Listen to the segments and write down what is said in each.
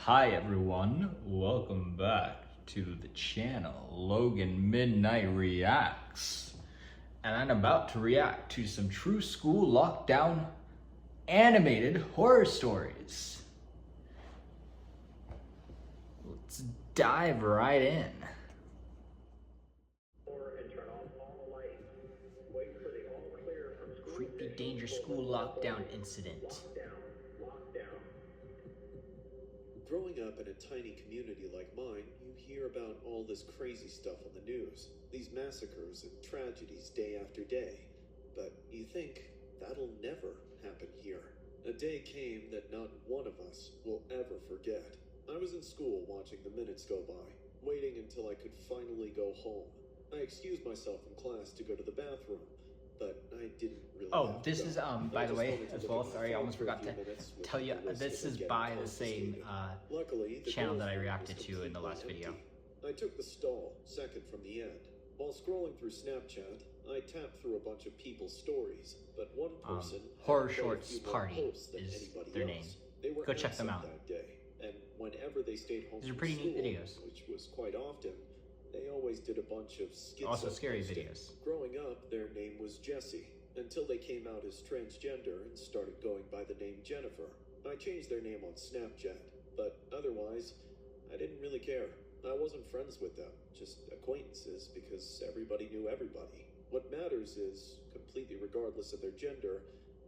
Hi everyone, welcome back to the channel, Logan Midnight Reacts. And I'm about to react to some true school lockdown animated horror stories. Let's dive right in. Creepy danger school lockdown incident. Growing up in a tiny community like mine, you hear about all this crazy stuff on the news. These massacres and tragedies day after day. But you think, that'll never happen here. A day came that not one of us will ever forget. I was in school watching the minutes go by, waiting until I could finally go home. I excused myself from class to go to the bathroom, but I didn't really have to This go. is by the way, as well, sorry, I almost forgot to tell you, this is by the same channel that I reacted to in the last video. I took the stall, second from the end. While scrolling through Snapchat, I tapped through a bunch of people's stories, but one person Horror Shorts Party is their name. Go check them out. That day, and whenever they stayed home These are from pretty neat school, videos. which was quite often, they always did a bunch of skits. Also scary videos. Growing up, their name was Jessie, until they came out as transgender and started going by the name Jennifer. I changed their name on Snapchat, but otherwise, I didn't really care. I wasn't friends with them, just acquaintances, because everybody knew everybody. What matters is, completely regardless of their gender,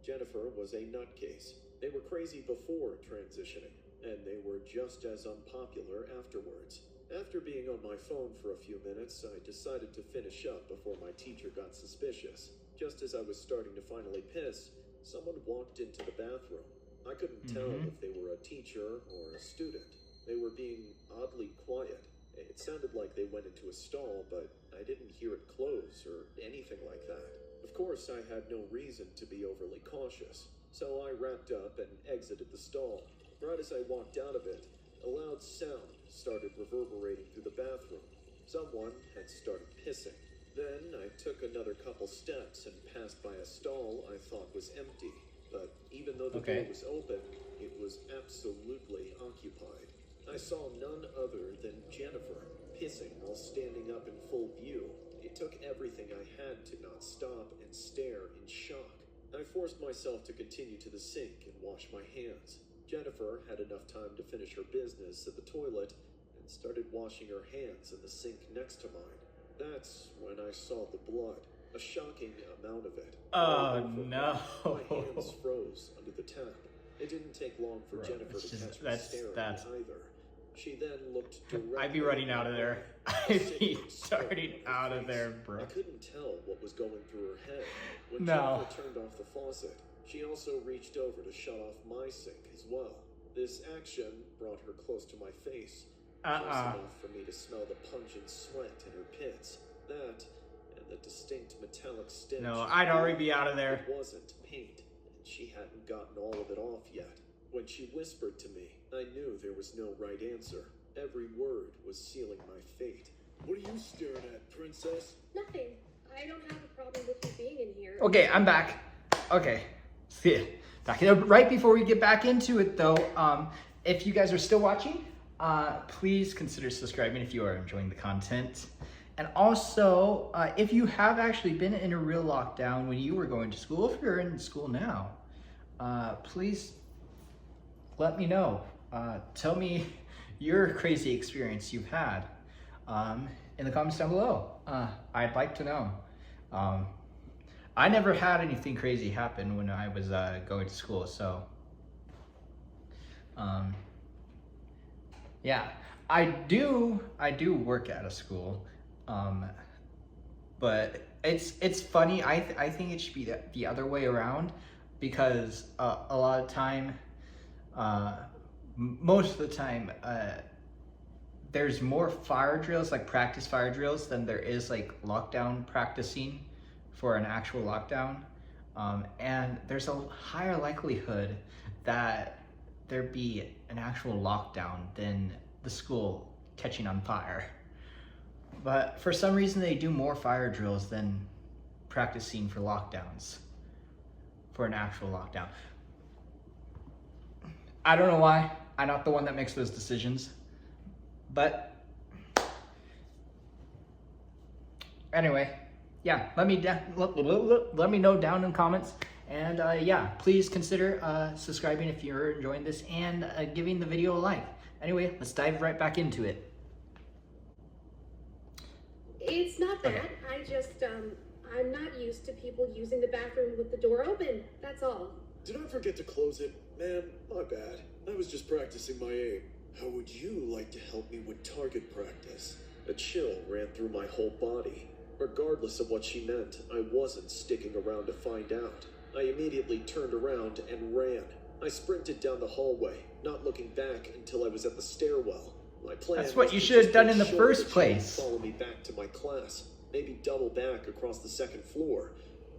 Jennifer was a nutcase. They were crazy before transitioning, and they were just as unpopular afterwards. After being on my phone for a few minutes, I decided to finish up before my teacher got suspicious. Just as I was starting to finally piss, someone walked into the bathroom. I couldn't tell if they were a teacher or a student. They were being oddly quiet. It sounded like they went into a stall, but I didn't hear it close or anything like that. Of course, I had no reason to be overly cautious, so I wrapped up and exited the stall. Right as I walked out of it, a loud sound started reverberating through the bathroom. Someone had started pissing. Then I took another couple steps and passed by a stall I thought was empty. But even though the door was open, it was absolutely occupied. I saw none other than Jennifer pissing while standing up in full view. It took everything I had to not stop and stare in shock. I forced myself to continue to the sink and wash my hands. Jennifer had enough time to finish her business at the toilet and started washing her hands in the sink next to mine. That's when I saw the blood, a shocking amount of it. Oh no. My hands froze under the tap. It didn't take long for Jennifer to catch me staring at me either. She then looked directly. I'd be running out of there. I'd be starting out of there, bro. I couldn't tell what was going through her head. When No. Jennifer turned off the faucet, she also reached over to shut off my sink as well. This action brought her close to my face, close enough for me to smell the pungent sweat in her pits. That, and the distinct metallic stench. No, I'd already be out of there. It wasn't paint, and she hadn't gotten all of it off yet. When she whispered to me, I knew there was no right answer. Every word was sealing my fate. What are you staring at, princess? Nothing. I don't have a problem with you being in here. Okay, I'm back. Okay, see, back right before we get back into it though, if you guys are still watching, please consider subscribing if you are enjoying the content. And also, if you have actually been in a real lockdown when you were going to school, if you're in school now, please let me know. Tell me your crazy experience you've had in the comments down below. I'd like to know. I never had anything crazy happen when I was going to school, so yeah, I do work at a school, but it's funny. I think it should be the other way around, because a lot of time, most of the time, there's more fire drills, like practice fire drills, than there is like lockdown practicing for an actual lockdown. And there's a higher likelihood that there be an actual lockdown than the school catching on fire. But for some reason they do more fire drills than practicing for lockdowns, for an actual lockdown. I don't know why. I'm not the one that makes those decisions. But anyway, yeah, let me know down in the comments. And yeah, please consider subscribing if you're enjoying this, and giving the video a like. Anyway, let's dive right back into it. It's not that. Okay. I just, I'm not used to people using the bathroom with the door open. That's all. Did I forget to close it? Man, my bad. I was just practicing my aim. How would you like to help me with target practice? A chill ran through my whole body. Regardless of what she meant, I wasn't sticking around to find out. I immediately turned around and ran. I sprinted down the hallway, not looking back until I was at the stairwell. My plan That's what was you to should have just done make in the sure first that she place. would follow me back to my class, maybe double back across the second floor.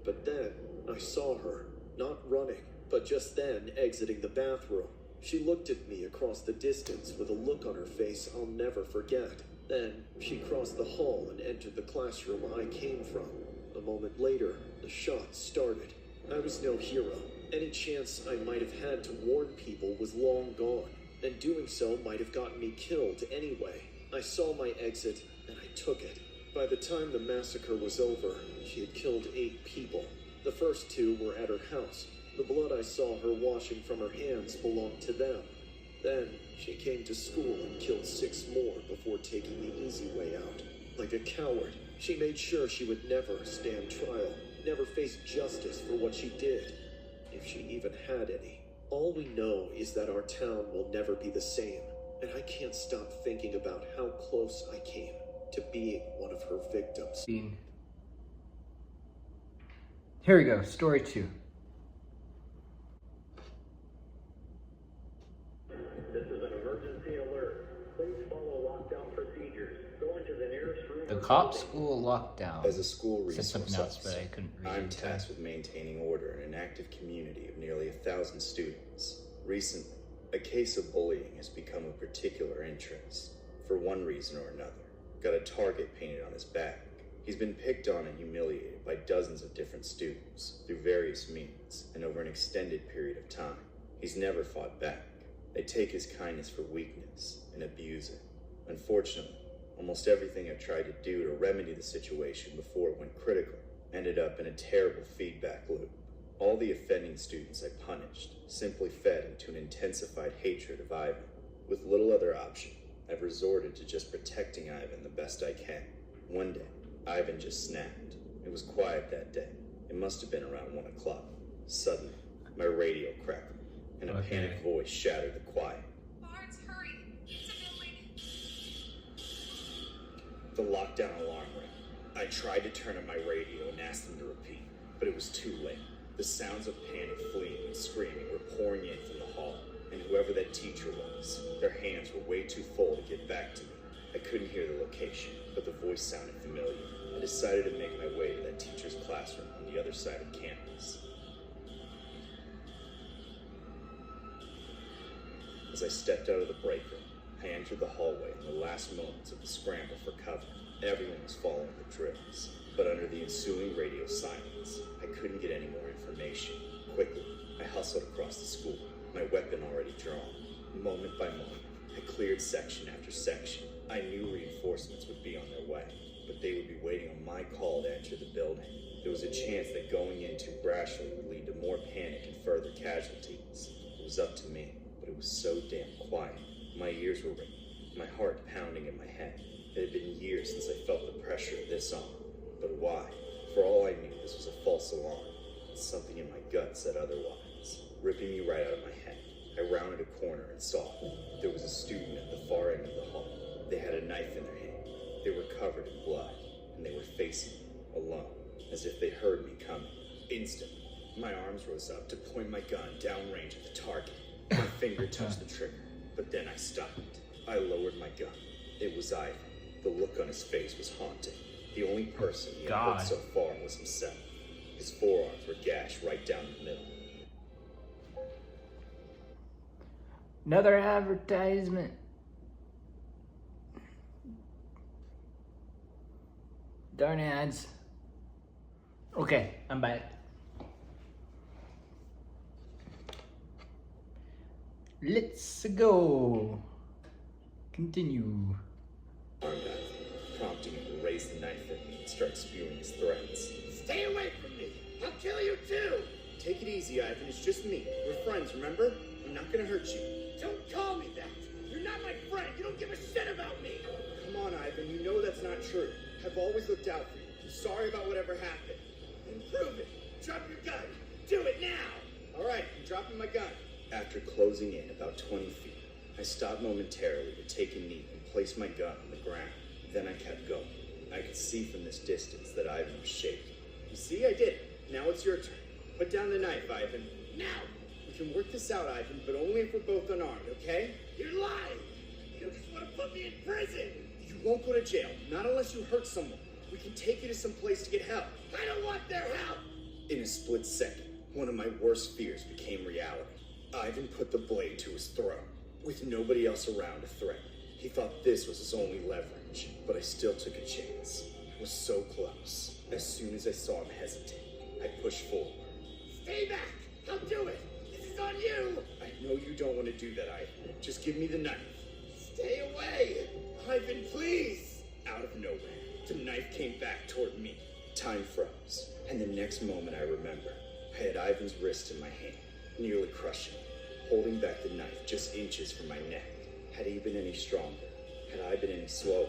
But then I saw her, not running, but just then exiting the bathroom. She looked at me across the distance with a look on her face I'll never forget. Then she crossed the hall and entered the classroom I came from. A moment later, the shot started. I was no hero. Any chance I might have had to warn people was long gone, and doing so might have gotten me killed anyway. I saw my exit, and I took it. By the time the massacre was over, she had killed 8 people. The first 2 were at her house. The blood I saw her washing from her hands belonged to them. Then she came to school and killed 6 more before taking the easy way out. Like a coward, she made sure she would never stand trial, never face justice for what she did, if she even had any. All we know is that our town will never be the same, and I can't stop thinking about how close I came to being one of her victims. Here we go, story 2. This is an emergency alert. Please follow lockdown procedures. Go into the nearest room. The cop school lockdown. As a school Said resource something else, officer, but I couldn't read I'm it. tasked with maintaining order in an active community of nearly 1,000 students. Recently, a case of bullying has become of particular interest. For one reason or another, got a target painted on his back. He's been picked on and humiliated by dozens of different students through various means and over an extended period of time. He's never fought back. They take his kindness for weakness and abuse it. Unfortunately, almost everything I've tried to do to remedy the situation before it went critical ended up in a terrible feedback loop. All the offending students I punished simply fed into an intensified hatred of Ivan. With little other option, I've resorted to just protecting Ivan the best I can. One day, Ivan just snapped. It was quiet that day. It must have been around 1 o'clock. Suddenly, my radio crackled, and a panicked voice shattered the quiet. Barnes, hurry! It's a building! The lockdown alarm rang. I tried to turn on my radio and ask them to repeat, but it was too late. The sounds of panic, fleeing, and screaming were pouring in from the hall, and whoever that teacher was, their hands were way too full to get back to me. I couldn't hear the location, but the voice sounded familiar. I decided to make my way to that teacher's classroom on the other side of campus. As I stepped out of the break room, I entered the hallway in the last moments of the scramble for cover. Everyone was following the drills, but under the ensuing radio silence, I couldn't get any more information. Quickly, I hustled across the school, my weapon already drawn. Moment by moment, I cleared section after section. I knew reinforcements would be on their way, but they would be waiting on my call to enter the building. There was a chance that going in too brashly would lead to more panic and further casualties. It was up to me, but it was so damn quiet. My ears were ringing, my heart pounding in my head. It had been years since I felt the pressure of this on. But why? For all I knew, this was a false alarm. Something in my gut said otherwise, ripping me right out of my head. I rounded a corner and saw there was a student at the far end of the hall. They had a knife in their hand. They were covered in blood, and they were facing me, alone, as if they heard me coming. Instantly, my arms rose up to point my gun downrange at the target. My finger touched the trigger, but then I stopped. I lowered my gun. It was Ivan. The look on his face was haunting. The only person he had hurt so far was himself. His forearms were gashed right down the middle. Another advertisement. Darn ads. Okay, I'm back. Let's go. Continue. Armed Ivan, prompting him to raise the knife at me and start spewing his threats. Stay away from me! I'll kill you too! Take it easy, Ivan. It's just me. We're friends, remember? I'm not gonna hurt you. Don't call me that! You're not my friend! You don't give a shit about me! Come on, Ivan. You know that's not true. I've always looked out for you. I'm sorry about whatever happened. Then prove it! Drop your gun! Do it now! All right, I'm dropping my gun. After closing in about 20 feet, I stopped momentarily to take a knee and place my gun on the ground. Then I kept going. I could see from this distance that Ivan was shaking. You see, I did it. Now it's your turn. Put down the knife, Ivan. Now! We can work this out, Ivan, but only if we're both unarmed, okay? You're lying! You just want to put me in prison! You won't go to jail, not unless you hurt someone. We can take you to some place to get help. I don't want their help! In a split second, one of my worst fears became reality. Ivan put the blade to his throat, with nobody else around to threaten. He thought this was his only leverage, but I still took a chance. I was so close. As soon as I saw him hesitate, I pushed forward. Stay back! I'll do it! This is on you! I know you don't want to do that, Ivan. Just give me the knife. Stay away! Ivan, please! Out of nowhere, the knife came back toward me. Time froze, and the next moment I remember, I had Ivan's wrist in my hand, nearly crushing me, holding back the knife just inches from my neck. Had he been any stronger, had I been any slower,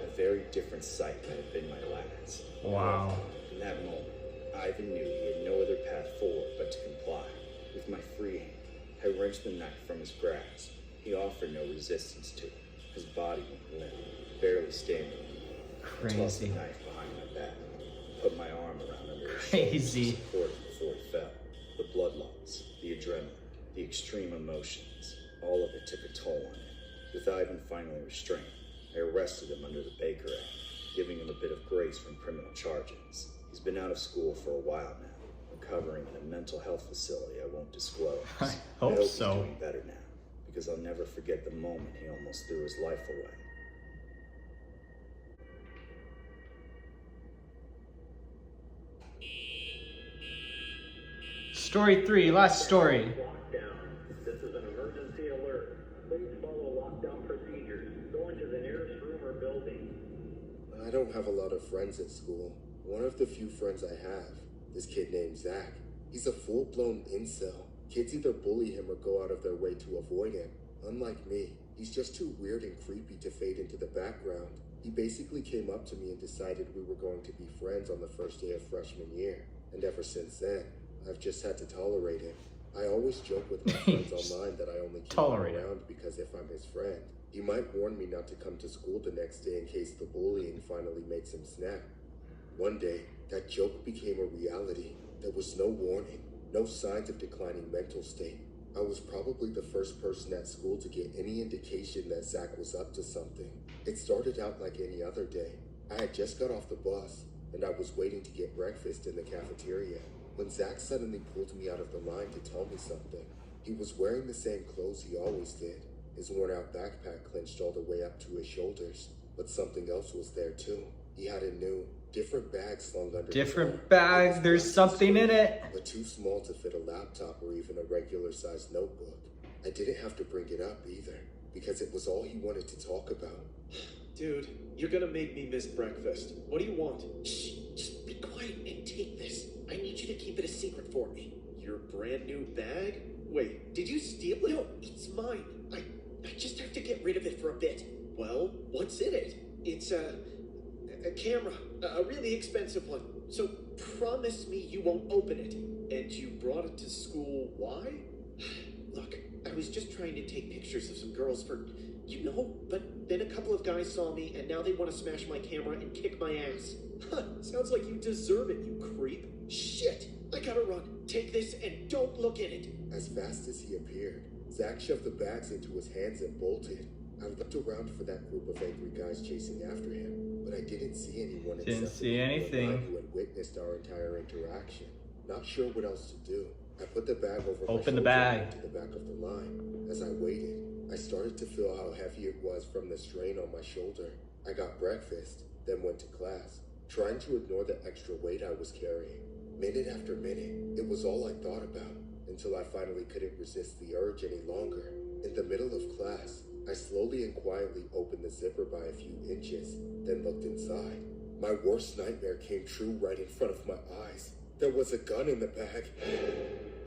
a very different sight might have been my last. Wow. In that moment, Ivan knew he had no other path forward but to comply. With my free hand, I wrenched the knife from his grasp. He offered no resistance to it. His body went limp, barely standing. I tossed the Crazy. knife behind my back, put my arm around under his Crazy. shoulders to support him before he fell. The blood loss, the adrenaline, the extreme emotions, all of it took a toll on him. With Ivan finally restrained, I arrested him under the Baker Act, giving him a bit of grace from criminal charges. He's been out of school for a while now, recovering in a mental health facility I won't disclose. I hope he's so. doing better now, because I'll never forget the moment he almost threw his life away. Story 3, last story. Lockdown. This is an emergency alert. Please follow lockdown procedures. Go into the nearest room or building. I don't have a lot of friends at school. One of the few friends I have, this kid named Zach. He's a full-blown incel. Kids either bully him or go out of their way to avoid him. Unlike me, he's just too weird and creepy to fade into the background. He basically came up to me and decided we were going to be friends on the first day of freshman year. And ever since then, I've just had to tolerate him. I always joke with my friends online that I only keep him Tolerate him. around because if I'm his friend, he might warn me not to come to school the next day in case the bullying finally makes him snap. One day, that joke became a reality. There was no warning, no signs of declining mental state. I was probably the first person at school to get any indication that Zach was up to something. It started out like any other day. I had just got off the bus, and I was waiting to get breakfast in the cafeteria, when Zach suddenly pulled me out of the line to tell me something. He was wearing the same clothes he always did. His worn-out backpack clenched all the way up to his shoulders, but something else was there too. He had a new, different bag slung under his arm. Different bag, there's something in it. But too small to fit a laptop or even a regular-sized notebook. I didn't have to bring it up either, because it was all he wanted to talk about. Dude, you're gonna make me miss breakfast. What do you want? Shh, just be quiet and take this. I need you to keep it a secret for me. Your brand new bag? Wait, did you steal it? No, it's mine. I just have to get rid of it for a bit. Well, what's in it? It's a camera, a really expensive one. So promise me you won't open it. And you brought it to school, why? Look, I was just trying to take pictures of some girls for, but then a couple of guys saw me and now they want to smash my camera and kick my ass. Huh, sounds like you deserve it, you creep. Shit, I gotta run. Take this and don't look in it. As fast as he appeared, Zach shoved the bags into his hands and bolted. I looked around for that group of angry guys chasing after him, but I didn't see anyone Didn't except see the anything. man who had witnessed our entire interaction. Not sure what else to do. I put the bag over my Open the shoulder bag. and to the back of the line. As I waited, I started to feel how heavy it was from the strain on my shoulder. I got breakfast, then went to class, trying to ignore the extra weight I was carrying. Minute after minute, it was all I thought about, until I finally couldn't resist the urge any longer. In the middle of class, I slowly and quietly opened the zipper by a few inches, then looked inside. My worst nightmare came true right in front of my eyes. There was a gun in the bag.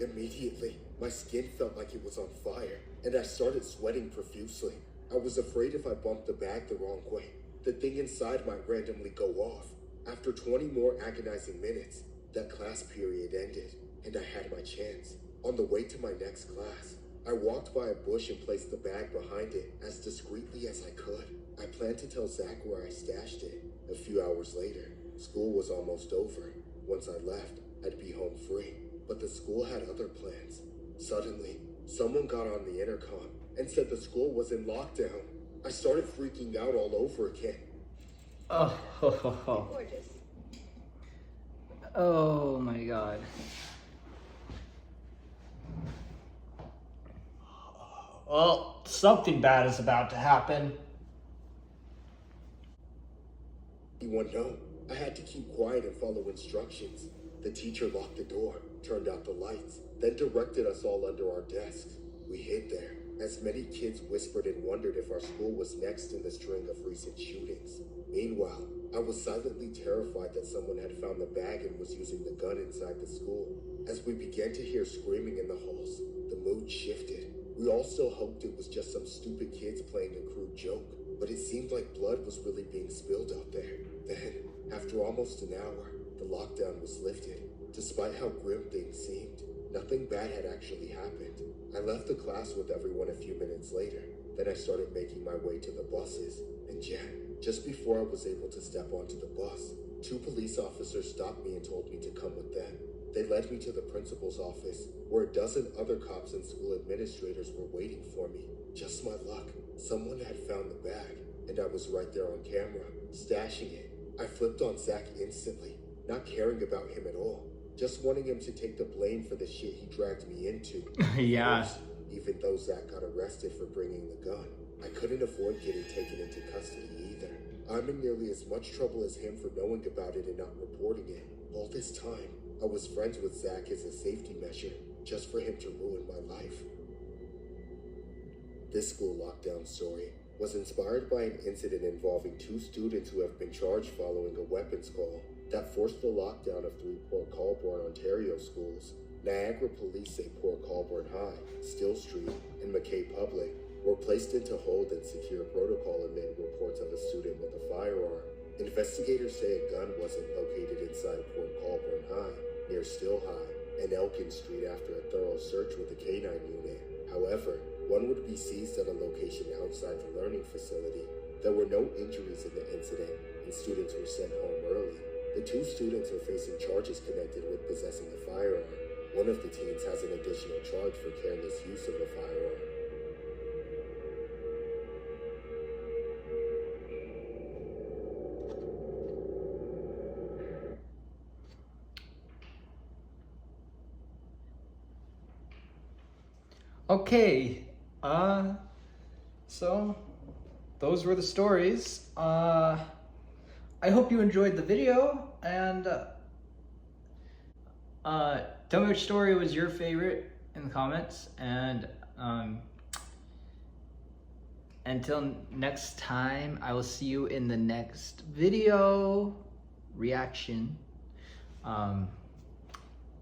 Immediately, my skin felt like it was on fire, and I started sweating profusely. I was afraid if I bumped the bag the wrong way, the thing inside might randomly go off. After 20 more agonizing minutes, that class period ended, and I had my chance. On the way to my next class, I walked by a bush and placed the bag behind it as discreetly as I could. I planned to tell Zach where I stashed it. A few hours later, school was almost over. Once I left, I'd be home free. But the school had other plans. Suddenly, someone got on the intercom and said the school was in lockdown. I started freaking out all over again. Oh, Gorgeous. oh my God. Well, something bad is about to happen. Anyone know? I had to keep quiet and follow instructions. The teacher locked the door, turned out the lights, then directed us all under our desks. We hid there, as many kids whispered and wondered if our school was next in the string of recent shootings. Meanwhile, I was silently terrified that someone had found the bag and was using the gun inside the school. As we began to hear screaming in the halls, the mood shifted. We all still hoped it was just some stupid kids playing a crude joke, but it seemed like blood was really being spilled out there. Then, after almost an hour, the lockdown was lifted. Despite how grim things seemed, nothing bad had actually happened. I left the class with everyone a few minutes later. Then I started making my way to the buses. And just before I was able to step onto the bus, 2 police officers stopped me and told me to come with them. They led me to the principal's office, where a dozen other cops and school administrators were waiting for me. Just my luck, someone had found the bag, and I was right there on camera, stashing it. I flipped on Zach instantly, not caring about him at all, just wanting him to take the blame for the shit he dragged me into. Yeah. Worse, even though Zach got arrested for bringing the gun, I couldn't avoid getting taken into custody either. I'm in nearly as much trouble as him for knowing about it and not reporting it. All this time, I was friends with Zach as a safety measure, just for him to ruin my life. This school lockdown story was inspired by an incident involving 2 students who have been charged following a weapons call that forced the lockdown of 3 Port Colborne, Ontario schools. Niagara police say Port Colborne High, Still Street, and McKay Public were placed into hold and secure protocol amid reports of a student with a firearm. Investigators say a gun wasn't located inside Port Colborne High, near Still High, and Elkin Street after a thorough search with a canine unit. However, one would be seized at a location outside the learning facility. There were no injuries in the incident, and students were sent home early. The 2 students are facing charges connected with possessing a firearm. One of the teens has an additional charge for careless use of a firearm. Okay, so those were the stories. I hope you enjoyed the video, and tell me which story was your favorite in the comments, and until next time, I will see you in the next video reaction.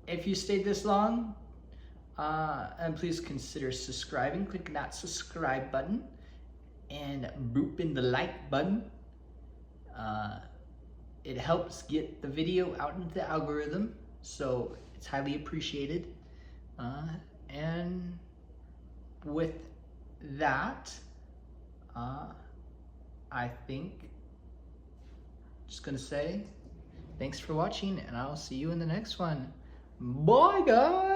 If you stayed this long, and please consider subscribing. Click that subscribe button and boop in the like button. It helps get the video out into the algorithm, so it's highly appreciated. And with that, I think just gonna say thanks for watching, and I'll see you in the next one. Bye, guys.